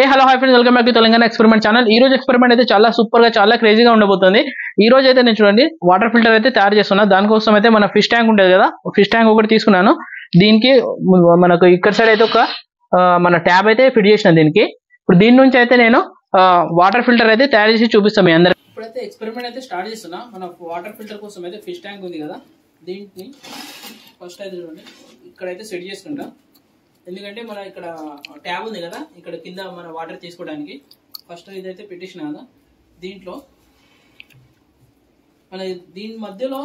A hello hi friends, welcome back to Telangana experiment channel. ఈ రోజు experiment అయితే చాలా సూపర్ గా చాలా క్రేజీగా ఉండబోతుంది. ఈ రోజు అయితే నేను చూడండి వాటర్ ఫిల్టర్ అయితే తయారు చేస్తున్నా. దానికోసం అయితే మన ఫిష్ ట్యాంక్ ఉంటుంది కదా, ఫిష్ ట్యాంక్ ఒకటి తీసుకున్నాను. దీనికి మనకు ఇక్కడ సైడ్ అయితే ఒక మన ట్యాబ్ అయితే ఫిట్ చేసిన దీనికి. ఇప్పుడు దీని నుంచి అయితే నేను వాటర్ ఫిల్టర్ అయితే తయారు చేసి చూపిస్తాను మీ అందరికి. ఇప్పుడైతే ఎక్స్పెరిమెంట్ అయితే స్టార్ట్ చేస్తున్నా. మన వాటర్ ఫిల్టర్ కోసం అయితే ఫిష్ ట్యాంక్ ఉంది కదా, దీన్ని ఫస్ట్ అయితే చూడండి ఇక్కడైతే సెట్ చేసుకుంటా. ఎందుకంటే మన ఇక్కడ ట్యాబ్ ఉంది కదా, ఇక్కడ కింద మన వాటర్ తీసుకోవడానికి ఫస్ట్ ఇదైతే పెట్టేసిన కదా. దీంట్లో మన దీని మధ్యలో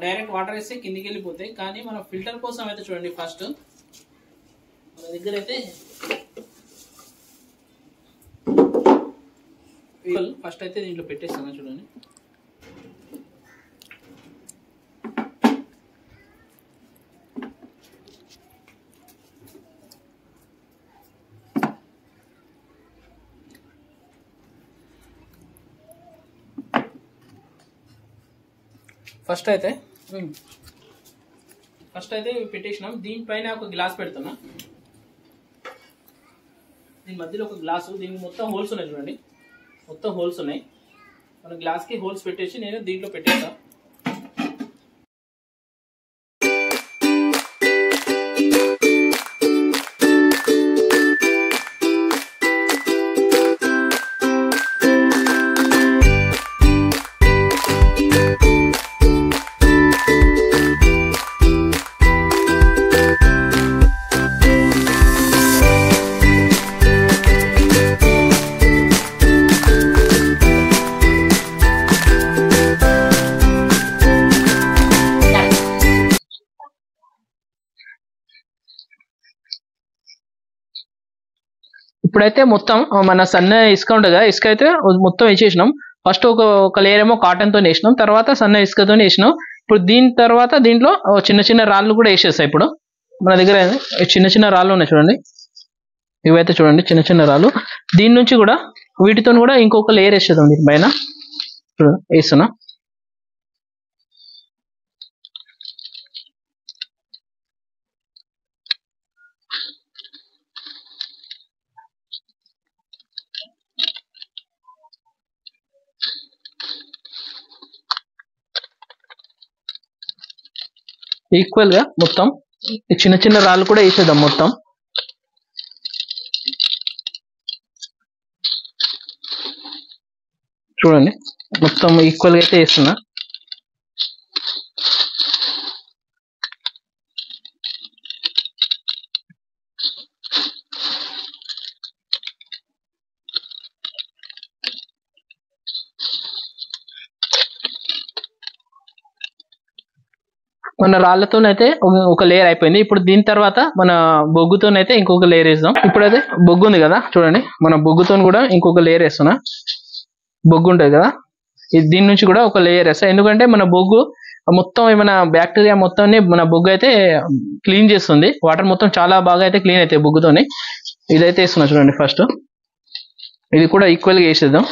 డైరెక్ట్ వాటర్ వేస్తే కిందికి వెళ్ళిపోతాయి. కానీ మన ఫిల్టర్ కోసం అయితే చూడండి ఫస్ట్ మన దగ్గర అయితే ఫస్ట్ అయితే దీంట్లో పెట్టేస్తాను చూడండి. ఫస్ట్ అయితే పెట్టేసినాం. దీనిపైన ఒక గ్లాస్ పెడుతున్నా. దీని మధ్యలో ఒక గ్లాసు, దీనికి మొత్తం హోల్స్ ఉన్నాయి చూడండి, మొత్తం హోల్స్ ఉన్నాయి. మన గ్లాస్కి హోల్స్ పెట్టేసి నేను దీంట్లో పెట్టేస్తా. ఇప్పుడైతే మొత్తం మన సన్న ఇసుక ఉంటుంది కదా, ఇసుక అయితే మొత్తం వేసేసినాం. ఫస్ట్ ఒక లేయర్ ఏమో కాటన్ తో వేసినాం, తర్వాత సన్న ఇసుకతో వేసినాం. ఇప్పుడు దీని తర్వాత దీంట్లో చిన్న చిన్న రాళ్ళు కూడా వేసేస్తాయి. ఇప్పుడు మన దగ్గర చిన్న చిన్న రాళ్ళు ఉన్నాయి చూడండి, ఇవైతే చూడండి చిన్న చిన్న రాళ్ళు. దీని నుంచి కూడా వీటితో కూడా ఇంకొక లేయర్ వేసేద్దాం. దీని పైన వేస్తున్నా. ఈక్వల్ గా మొత్తం చిన్న చిన్న రాళ్ళు కూడా వేసేద్దాం మొత్తం. చూడండి మొత్తం ఈక్వల్ గా అయితే వేస్తున్నా. మన రాళ్లతోనైతే ఒక లేయర్ అయిపోయింది. ఇప్పుడు దీని తర్వాత మన బొగ్గుతోనైతే ఇంకొక లేయర్ వేద్దాం. ఇప్పుడైతే బొగ్గు ఉంది కదా చూడండి, మన బొగ్గుతో కూడా ఇంకొక లేయర్ వేస్తున్నా. బొగ్గు ఉంటుంది కదా, దీని నుంచి కూడా ఒక లేయర్ వేస్తా. ఎందుకంటే మన బొగ్గు మొత్తం ఏమైనా బ్యాక్టీరియా మొత్తాన్ని మన బొగ్గు అయితే క్లీన్ చేస్తుంది. వాటర్ మొత్తం చాలా బాగా అయితే క్లీన్ అవుతాయి బొగ్గుతోని. ఇదైతే వేస్తున్నా చూడండి ఫస్ట్. ఇది కూడా ఈక్వల్ గా వేసేద్దాం.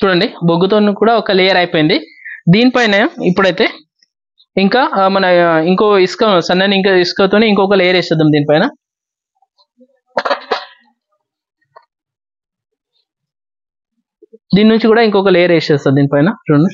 చూడండి బొగ్గుతో కూడా ఒక లేయర్ అయిపోయింది. దీనిపైన ఇప్పుడైతే ఇంకా మన ఇంకో ఇసుక సన్నని ఇంకా ఇసుకతో ఇంకొక లేయర్ వేసేద్దాం దీనిపైన. దీని నుంచి కూడా ఇంకొక లేయర్ వేసేస్తాం దీనిపైన చూడండి.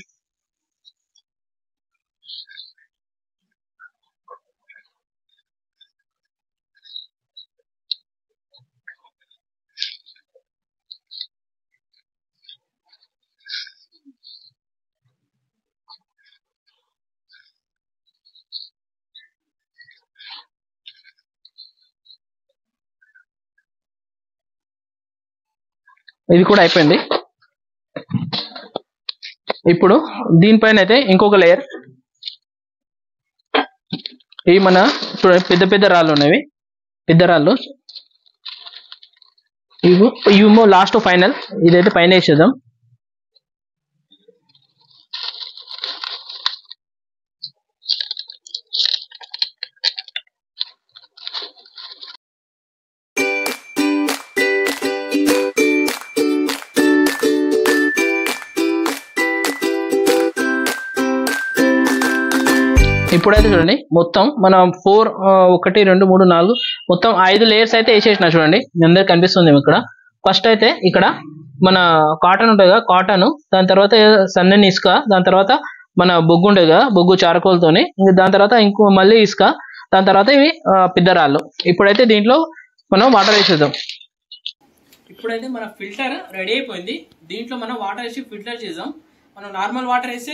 ఇది కూడా అయిపోయింది. ఇప్పుడు దీనిపైన అయితే ఇంకొక లేయర్. ఇవి మన చూడండి పెద్ద పెద్ద రాళ్ళు ఉన్నాయి, పెద్ద రాళ్ళు. ఇవేమో లాస్ట్ ఫైనల్. ఇదైతే పైన వేసేద్దాం. ఇప్పుడైతే చూడండి మొత్తం మనం 4 1 2 3 4 మొత్తం 5 లేయర్స్ అయితే వేసేసిన చూడండి. మీ అందరికి కనిపిస్తుంది ఇక్కడ. ఫస్ట్ అయితే ఇక్కడ మన కాటన్ ఉంటుంది కదా, కాటన్, దాని తర్వాత సన్నని ఇసుక, దాని తర్వాత మన బొగ్గు ఉంటుంది కదా, బొగ్గు చారకోలతోని, దాని తర్వాత ఇంకో మళ్ళీ ఇసుక, దాని తర్వాత ఇవి పిద్దరాళ్ళు. ఇప్పుడైతే దీంట్లో మనం వాటర్ వేసేద్దాం. ఇప్పుడైతే మన ఫిల్టర్ రెడీ అయిపోయింది. దీంట్లో మనం వాటర్ వేసి ఫిల్టర్ చేద్దాం. మనం నార్మల్ వాటర్ వేస్తే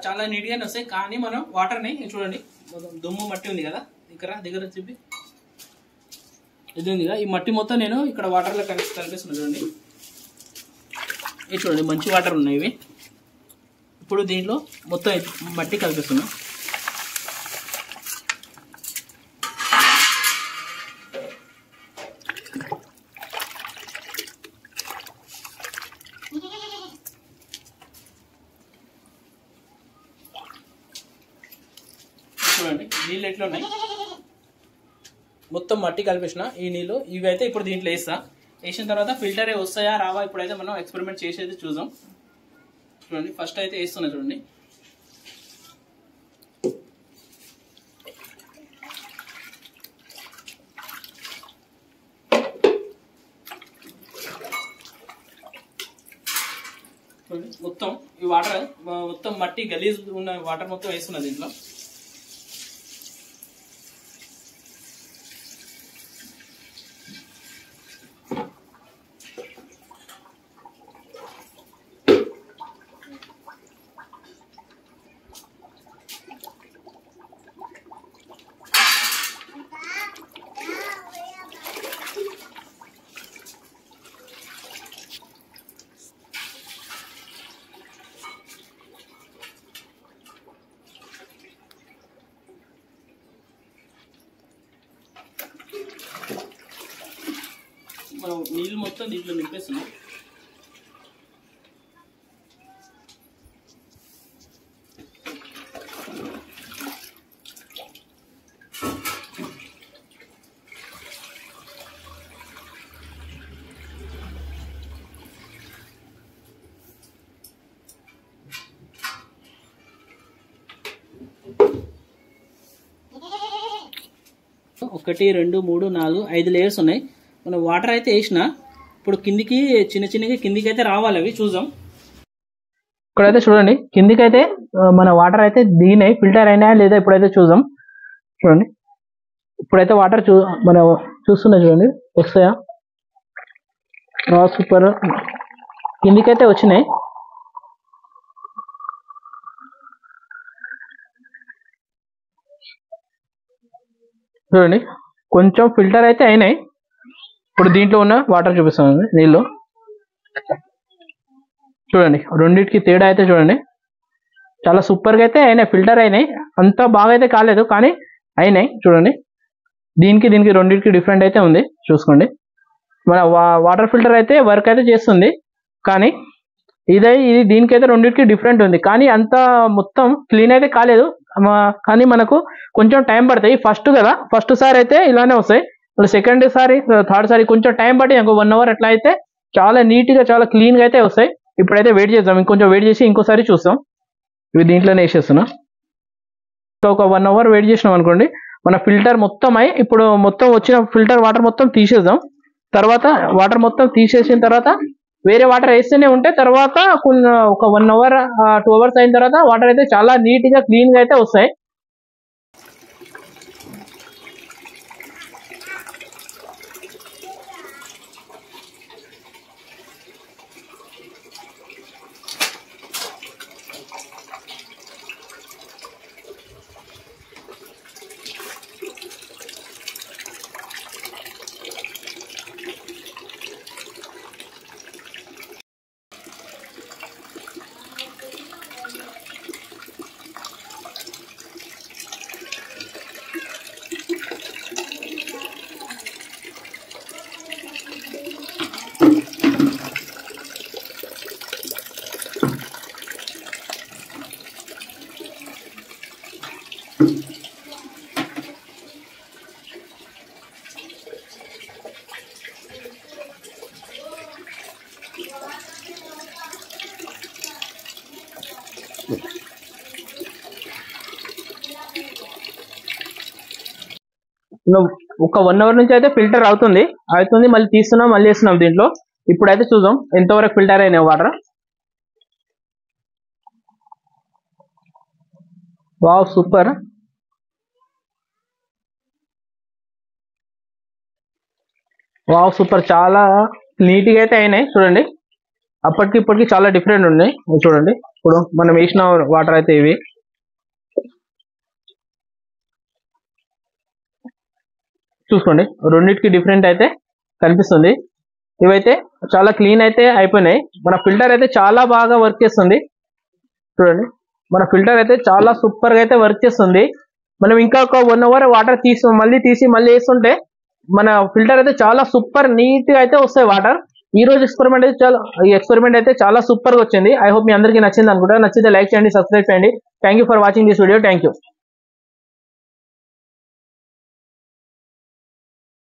చాలా నీట్గానే వస్తాయి, కానీ మనం వాటర్ని చూడండి, దుమ్ము మట్టి ఉంది కదా దగ్గర చెప్పి ఇది ఉంది కదా, ఈ మట్టి మొత్తం నేను ఇక్కడ వాటర్లో కలిపిస్తున్నా చూడండి. ఇది చూడండి మంచి వాటర్ ఉన్నాయి ఇవి. ఇప్పుడు దీంట్లో మొత్తం మట్టి కలిపిస్తున్నా. చూడండి నీళ్ళు ఎట్లా ఉన్నాయి, మొత్తం మట్టి కలిపేసిన ఈ నీళ్ళు. ఇవి అయితే ఇప్పుడు దీంట్లో వేసిన తర్వాత ఫిల్టర్ వస్తాయా రావా ఇప్పుడైతే మనం ఎక్స్పెరిమెంట్ చేసేది చూద్దాం. చూడండి ఫస్ట్ అయితే వేస్తున్నా చూడండి. మొత్తం ఈ వాటర్ మొత్తం మట్టి గలీజ్ ఉన్న వాటర్ మొత్తం వేస్తున్నా దీంట్లో. మనం నీళ్ళు మొత్తం దీంట్లో నింపేస్తున్నాం. ఒకటి 2 3 4 5 లేయర్స్ ఉన్నాయి. మనం వాటర్ అయితే వేసిన, ఇప్పుడు కిందికి చిన్నగా కిందికి అయితే రావాలి, అవి చూద్దాం. ఇక్కడైతే చూడండి కిందికి అయితే మన వాటర్ అయితే దిగినాయి, ఫిల్టర్ అయినా లేదా ఇప్పుడైతే చూద్దాం. చూడండి ఇప్పుడైతే వాటర్ మనం చూస్తున్నా చూడండి, వస్తాయా సూపర్ కిందికి అయితే వచ్చినాయి. చూడండి కొంచెం ఫిల్టర్ అయితే అయినాయి. ఇప్పుడు దీంట్లో ఉన్న వాటర్ చూపిస్తాను నీళ్ళు. చూడండి రెండింటికి తేడా అయితే చూడండి, చాలా సూపర్గా అయితే అయినాయి, ఫిల్టర్ అయినాయి. అంత బాగా అయితే కాలేదు కానీ అయినాయి. చూడండి దీనికి రెండింటికి డిఫరెంట్ అయితే ఉంది, చూసుకోండి. మన వాటర్ ఫిల్టర్ అయితే వర్క్ అయితే చేస్తుంది, కానీ ఇది దీనికైతే రెండింటికి డిఫరెంట్ ఉంది, కానీ అంత మొత్తం క్లీన్ అయితే కాలేదు. కానీ మనకు కొంచెం టైం పడతాయి. ఫస్ట్ కదా, ఫస్ట్ సారి అయితే ఇలానే వస్తాయి, సెకండ్ సారి థర్డ్ సారి కొంచెం టైం పట్టి ఇంకో 1 అవర్ అట్లా అయితే చాలా నీట్గా చాలా క్లీన్గా అయితే వస్తాయి. ఇప్పుడైతే వెయిట్ చేద్దాం, ఇంకొంచెం వెయిట్ చేసి ఇంకోసారి చూస్తాం. ఇవి దీంట్లోనే వేసేస్తున్నా. ఒక 1 అవర్ వెయిట్ చేసినాం అనుకోండి, మన ఫిల్టర్ మొత్తం అయి ఇప్పుడు మొత్తం వచ్చిన ఫిల్టర్ వాటర్ మొత్తం తీసేద్దాం. తర్వాత వాటర్ మొత్తం తీసేసిన తర్వాత వేరే వాటర్ వేస్తూనే ఉంటే తర్వాత ఒక 1 అవర్ 2 అవర్స్ అయిన తర్వాత వాటర్ అయితే చాలా నీట్గా క్లీన్గా అయితే వస్తాయి. ఒక 1 అవర్ నుంచి అయితే ఫిల్టర్ అవుతుంది, మళ్ళీ తీస్తున్నాం, మళ్ళీ వేస్తున్నాం దీంట్లో. ఇప్పుడైతే చూద్దాం ఎంతవరకు ఫిల్టర్ అయినాయి water. Wow super. Wow super, చాలా నీట్గా అయితే అయినాయి చూడండి. అప్పటికి ఇప్పటికి చాలా డిఫరెంట్ ఉన్నాయి చూడండి. ఇప్పుడు మనం వేసిన వాటర్ అయితే ఇవి చూసుకోండి, రెండింటికి డిఫరెంట్ అయితే కనిపిస్తుంది. ఇవైతే చాలా క్లీన్ అయితే అయిపోయినాయి. మన ఫిల్టర్ అయితే చాలా బాగా వర్క్ చేస్తుంది చూడండి. మన ఫిల్టర్ అయితే చాలా సూపర్ గా అయితే వర్క్ చేస్తుంది. మనం ఇంకా ఒక 1 అవర్ వాటర్ మళ్ళీ వేస్తుంటే మన ఫిల్టర్ అయితే చాలా సూపర్ నీట్ గా అయితే వస్తాయి వాటర్. ఈ రోజు ఎక్స్పెరిమెంట్ అయితే చాలా సూపర్ గా వచ్చింది. ఐ హోప్ మీ అందరికీ నచ్చింది అనుకుంటా. నచ్చితే లైక్ చేయండి, సబ్స్క్రైబ్ చేయండి. Thank you for watching this video. Thank you.